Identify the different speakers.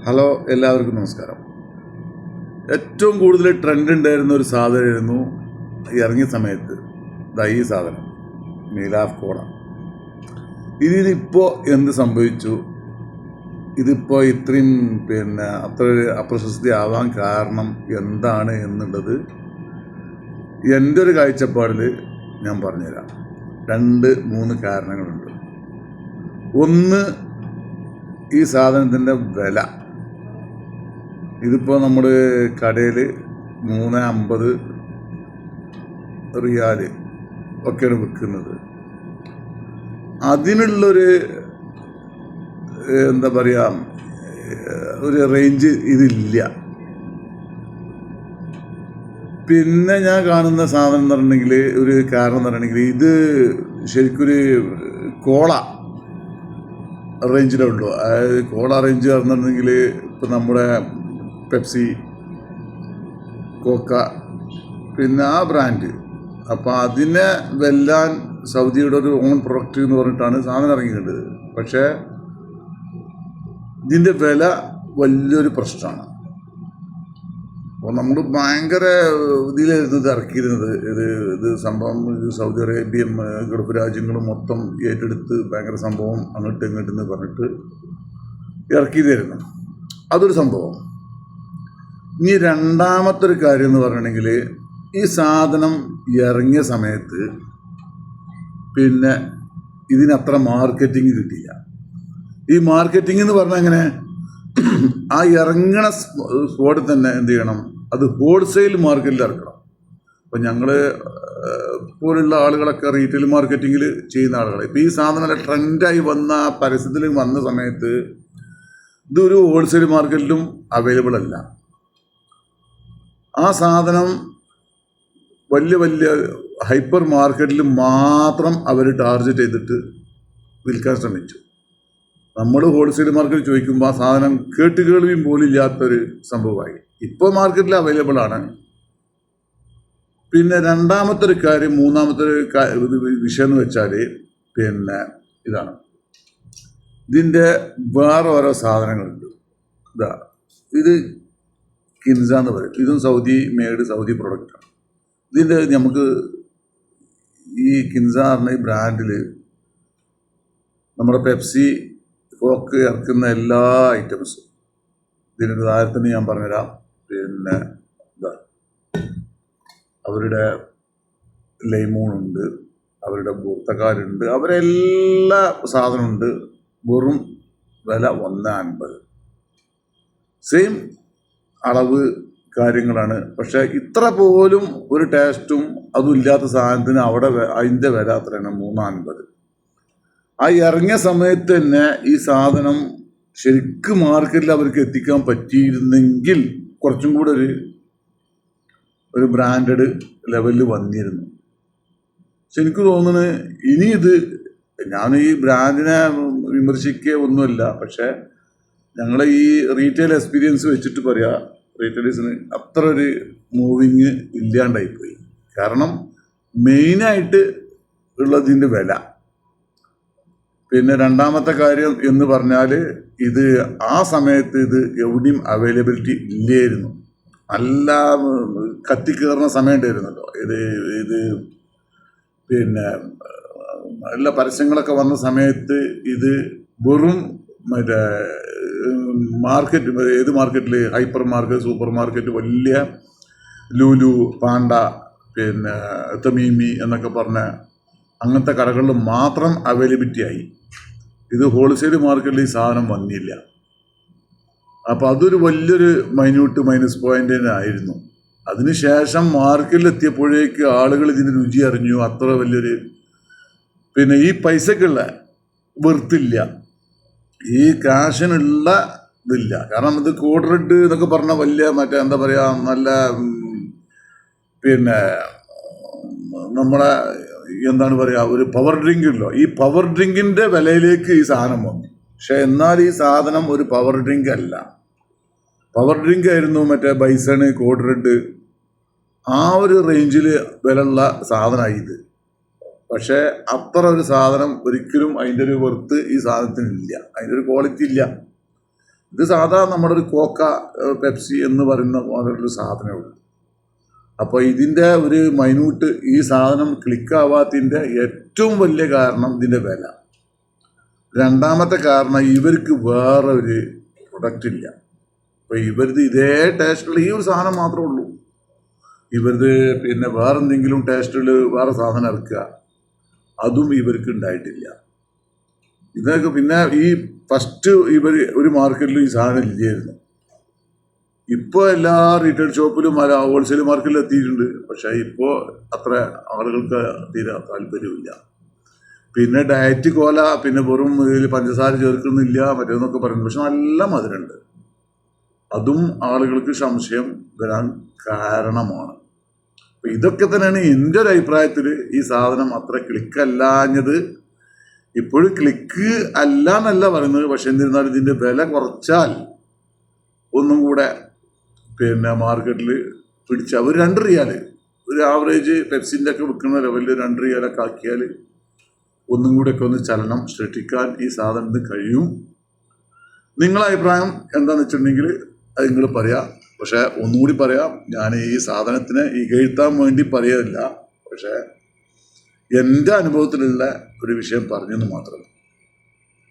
Speaker 1: Hello, എല്ലാവർക്കും നമസ്കാരം. ഏറ്റവും കൂടുതൽ ട്രെൻഡ് ഉണ്ടായിരുന്ന ഒരു സാധനമായിരുന്നു ഇറങ്ങിയ സമയത്ത് ഈ സാധനം നീലാഫ് കോള. ഇതിനിപ്പോൾ എന്ത് സംഭവിച്ചു? ഇതിപ്പോൾ ഇത്രയും അത്ര അപ്രശസ്തി ആവാൻ കാരണം എന്താണ് എന്നുള്ളത് എൻ്റെ ഒരു കാഴ്ചപ്പാടിൽ ഞാൻ പറഞ്ഞുതരാം. 2-3 കാരണങ്ങളുണ്ട്. ഒന്ന്, ഈ സാധനത്തിൻ്റെ വില. ഇതിപ്പോൾ നമ്മൾ കടയിൽ 350 റിയാൽ ഒക്കെയാണ് വിൽക്കുന്നത്. അതിനുള്ളൊരു എന്താ പറയുക, ഒരു റേഞ്ച് ഇതില്ല. പിന്നെ ഞാൻ കാണുന്ന സാധനം എന്ന് പറഞ്ഞിട്ടുണ്ടെങ്കിൽ, ഒരു കാരണം എന്ന് പറഞ്ഞിട്ടുണ്ടെങ്കിൽ, ഇത് ശരിക്കൊരു കോള റേഞ്ചിലേ ഉള്ളൂ. അതായത് കോള റേഞ്ച് പറഞ്ഞിട്ടുണ്ടെങ്കിൽ ഇപ്പം നമ്മുടെ പെപ്സി, കോക്ക, പിന്നെ ആ ബ്രാൻഡ്. അപ്പോൾ അതിനെ വെല്ലാൻ സൗദിയുടെ ഒരു ഓൺ പ്രൊഡക്റ്റ് എന്ന് പറഞ്ഞിട്ടാണ് സാധനം ഇറങ്ങിയിട്ടുണ്ട്. പക്ഷേ ഇതിൻ്റെ വില വലിയൊരു പ്രശ്നമാണ്. അപ്പോൾ നമ്മൾ ഭയങ്കര ഇതിലായിരുന്നു ഇത് ഇറക്കിയിരുന്നത്. ഇത് സംഭവം സൗദി അറേബ്യയും ഗൾഫ് രാജ്യങ്ങളും മൊത്തം ഏറ്റെടുത്ത് ഭയങ്കര സംഭവം അങ്ങോട്ട് ഇങ്ങോട്ടെന്ന് പറഞ്ഞിട്ട് ഇറക്കിയതായിരുന്നു. അതൊരു സംഭവം. ഇനി രണ്ടാമത്തെ ഒരു കാര്യം എന്ന് പറഞ്ഞിട്ടുണ്ടെങ്കിൽ, ഈ സാധനം ഇറങ്ങിയ സമയത്ത് പിന്നെ ഇതിനത്ര മാർക്കറ്റിംഗ് കിട്ടിയില്ല. ഈ മാർക്കറ്റിംഗ് എന്ന് പറഞ്ഞാൽ എങ്ങനെ, ആ ഇറങ്ങണ സ്പോട്ടിൽ തന്നെ എന്ത് ചെയ്യണം, അത് ഹോൾസെയിൽ മാർക്കറ്റിൽ ഇറക്കണം. അപ്പം ഞങ്ങൾ പോലുള്ള ആളുകളൊക്കെ റീറ്റെയിൽ മാർക്കറ്റിങ്ങിൽ ചെയ്യുന്ന ആളുകൾ. ഇപ്പം ഈ സാധനം ട്രെൻഡായി വന്ന പരസ്യത്തിൽ വന്ന സമയത്ത് ഇതൊരു ഹോൾസെയിൽ മാർക്കറ്റിലും അവൈലബിൾ അല്ല. ആ സാധനം വലിയ വലിയ ഹൈപ്പർ മാർക്കറ്റിൽ മാത്രം അവർ ടാർഗറ്റ് ചെയ്തിട്ട് വിൽക്കാൻ ശ്രമിച്ചു. നമ്മൾ ഹോൾസെയിൽ മാർക്കറ്റിൽ ചോദിക്കുമ്പോൾ ആ സാധനം കേട്ടുകേൾവിയും പോലും ഇല്ലാത്തൊരു സംഭവമായി. ഇപ്പോൾ മാർക്കറ്റിൽ അവൈലബിൾ ആണ്. പിന്നെ രണ്ടാമത്തെ ഒരു കാര്യം, മൂന്നാമത്തെ ഒരു വിഷയം എന്ന് വെച്ചാൽ ഇതാണ്, ഇതിൻ്റെ വേറെ ഓരോ സാധനങ്ങളുണ്ട്. ഇത് കിൻസ എന്ന് പറയും. ഇതും സൗദി മെയ്ഡ്, സൗദി പ്രൊഡക്റ്റാണ്. ഇതിൻ്റെ നമുക്ക് ഈ കിൻസ പറഞ്ഞ ഈ ബ്രാൻഡിൽ നമ്മുടെ പെപ്സി, കോക്ക് ഇറക്കുന്ന എല്ലാ ഐറ്റംസും ഇതിൻ്റെ ഉദാഹരണത്തിന് ഞാൻ പറഞ്ഞുതരാം. അവരുടെ ലൈമൂണുണ്ട്, അവരുടെ ബൂർത്തക്കാരുണ്ട്, അവരെല്ലാ സാധനമുണ്ട്. വെറും വില 150. സെയിം അളവ് കാര്യങ്ങളാണ്. പക്ഷേ ഇത്ര പോലും ഒരു ടേസ്റ്റും അതും ഇല്ലാത്ത സാധനത്തിന് അവിടെ അതിൻ്റെ വില അത്രയാണ് 350. ആ ഇറങ്ങിയ സമയത്ത് തന്നെ ഈ സാധനം ശരിക്കും മാർക്കറ്റിൽ അവർക്ക് എത്തിക്കാൻ പറ്റിയിരുന്നെങ്കിൽ കുറച്ചും കൂടെ ഒരു ബ്രാൻഡഡ് ലെവലിൽ വന്നിരുന്നു. പക്ഷെ എനിക്ക് തോന്നുന്നത് ഇനി ഇത്, ഞാൻ ഈ ബ്രാൻഡിനെ വിമർശിക്കുക ഒന്നുമില്ല, പക്ഷേ ഞങ്ങളെ ഈ റീറ്റെയിൽ എക്സ്പീരിയൻസ് വെച്ചിട്ട് പറയാം, റീറ്റെയിലേഴ്സിന് അത്ര ഒരു മൂവിങ് ഇല്ലാണ്ടായിപ്പോയി. കാരണം മെയിനായിട്ട് ഉള്ളതിൻ്റെ വില. പിന്നെ രണ്ടാമത്തെ കാര്യം എന്ന് പറഞ്ഞാൽ, ഇത് ആ സമയത്ത് ഇത് എവിടെയും അവൈലബിലിറ്റി ഇല്ലായിരുന്നു. നല്ല കത്തിക്കയറുന്ന സമയം ഉണ്ടായിരുന്നല്ലോ. ഇത് നല്ല പരസ്യങ്ങളൊക്കെ വന്ന സമയത്ത് ഇത് വെറും മാർക്കറ്റ്, ഏത് മാർക്കറ്റിൽ, ഹൈപ്പർ മാർക്കറ്റ്, സൂപ്പർ മാർക്കറ്റ്, വലിയ ലുലു, പാണ്ട, തമീമി എന്നൊക്കെ പറഞ്ഞ അങ്ങനത്തെ കടകളിൽ മാത്രം അവൈലബിലിറ്റി ആയി. ഇത് ഹോൾസെയിൽ മാർക്കറ്റിൽ ഈ സാധനം വന്നില്ല. അപ്പോൾ അതൊരു വലിയൊരു മൈനസ് പോയിന്റ് തന്നെ ആയിരുന്നു. അതിനുശേഷം മാർക്കറ്റിൽ എത്തിയപ്പോഴേക്ക് ആളുകൾ ഇതിന് രുചി അറിഞ്ഞു. അത്ര വലിയൊരു ഈ പൈസക്കുള്ള വെറുത്തില്ല, ഈ കാശിനുള്ള ഇതില്ല. കാരണം ഇത് കോഡ് റെഡ് എന്നൊക്കെ പറഞ്ഞ വലിയ എന്താ പറയുക, നല്ല നമ്മളെ എന്താണ് പറയുക, ഒരു പവർ ഡ്രിങ്ക് ഉണ്ടല്ലോ, ഈ പവർ ഡ്രിങ്കിൻ്റെ വിലയിലേക്ക് ഈ സാധനം വന്നു. പക്ഷെ എന്നാൽ ഈ സാധനം ഒരു പവർ ഡ്രിങ്ക് അല്ല. പവർ ഡ്രിങ്ക് ആയിരുന്നു ബൈസൺ, കോഡ് റെഡ്, ആ ഒരു റേഞ്ചിൽ വിലയുള്ള സാധനമായി ഇത്. പക്ഷേ അത്ര ഒരു സാധനം ഒരിക്കലും അതിൻ്റെ ഒരു വെർത്ത് ഈ സാധനത്തിനില്ല, അതിൻ്റെ ഒരു ക്വാളിറ്റി ഇല്ല. ഇത് സാധാ നമ്മുടെ ഒരു കോക്ക, പെപ്സി എന്ന് പറയുന്ന പോലൊരു സാധനമേ ഉള്ളൂ. അപ്പോൾ ഇതിൻ്റെ ഒരു മൈന്യൂട്ട് ഈ സാധനം ക്ലിക്കാവാത്തതിൻ്റെ ഏറ്റവും വലിയ കാരണം ഇതിൻ്റെ വില. രണ്ടാമത്തെ കാരണം ഇവർക്ക് വേറെ ഒരു പ്രൊഡക്റ്റ് ഇല്ല. അപ്പോൾ ഇവരത് ഇതേ ടേസ്റ്റുള്ള ഈ ഒരു സാധനം മാത്രമേ ഉള്ളൂ. ഇവരത് പിന്നെ വേറെ എന്തെങ്കിലും ടേസ്റ്റുള്ള വേറെ സാധനം ഇറക്കുക, അതും ഇവർക്ക് ഉണ്ടായിട്ടില്ല. ഇതൊക്കെ പിന്നെ ഈ ഫസ്റ്റ് ഇവർ ഒരു മാർക്കറ്റിലും ഈ സാധനം ഇല്ലായിരുന്നു. ഇപ്പോൾ എല്ലാ റീറ്റെയിൽ ഷോപ്പിലും ഹോൾസെയിൽ മാർക്കറ്റിലും എത്തിയിട്ടുണ്ട്. പക്ഷേ ഇപ്പോൾ അത്ര ആളുകൾക്ക് തീരെ താല്പര്യമില്ല. പിന്നെ ഡയറ്റ് കോല, പിന്നെ വെറും ഇതിൽ പഞ്ചസാര ചേർക്കുന്നില്ല മറ്റേന്നൊക്കെ പറയുന്നു. പക്ഷെ നല്ല മധുരമുണ്ട്. അതും ആളുകൾക്ക് സംശയം വരാൻ കാരണമാണ്. അപ്പം ഇതൊക്കെ തന്നെയാണ് എൻ്റെ ഒരു അഭിപ്രായത്തിൽ ഈ സാധനം അത്ര ക്ലിക്കല്ലാഞ്ഞത്. ഇപ്പോഴും ക്ലിക്ക് അല്ല എന്നല്ല പറയുന്നത്, പക്ഷെ എന്നിരുന്നാലും ഇതിൻ്റെ വില കുറച്ചാൽ ഒന്നും കൂടെ പിന്നെ മാർക്കറ്റിൽ പിടിച്ച ഒരു 2 റിയാൽ, ഒരു ആവറേജ് പെപ്സിൻ്റെ ഒക്കെ വിൽക്കുന്ന ലെവലിൽ 2 റിയാലൊക്കെ ആക്കിയാൽ ഒന്നും കൂടെയൊക്കെ ഒന്ന് ചലനം സൃഷ്ടിക്കാൻ ഈ സാധനത്തിന് കഴിയും. നിങ്ങളുടെ അഭിപ്രായം എന്താണെന്ന് വെച്ചിട്ടുണ്ടെങ്കിൽ അത് നിങ്ങൾ പറയാം. പക്ഷേ ഒന്നുകൂടി പറയാം, ഞാൻ ഈ സാധനത്തിനെ ഇകഴ്ത്താൻ വേണ്ടി പറയല്ല, പക്ഷേ എൻ്റെ അനുഭവത്തിലുള്ള ഒരു വിഷയം പറഞ്ഞെന്ന് മാത്രമേ.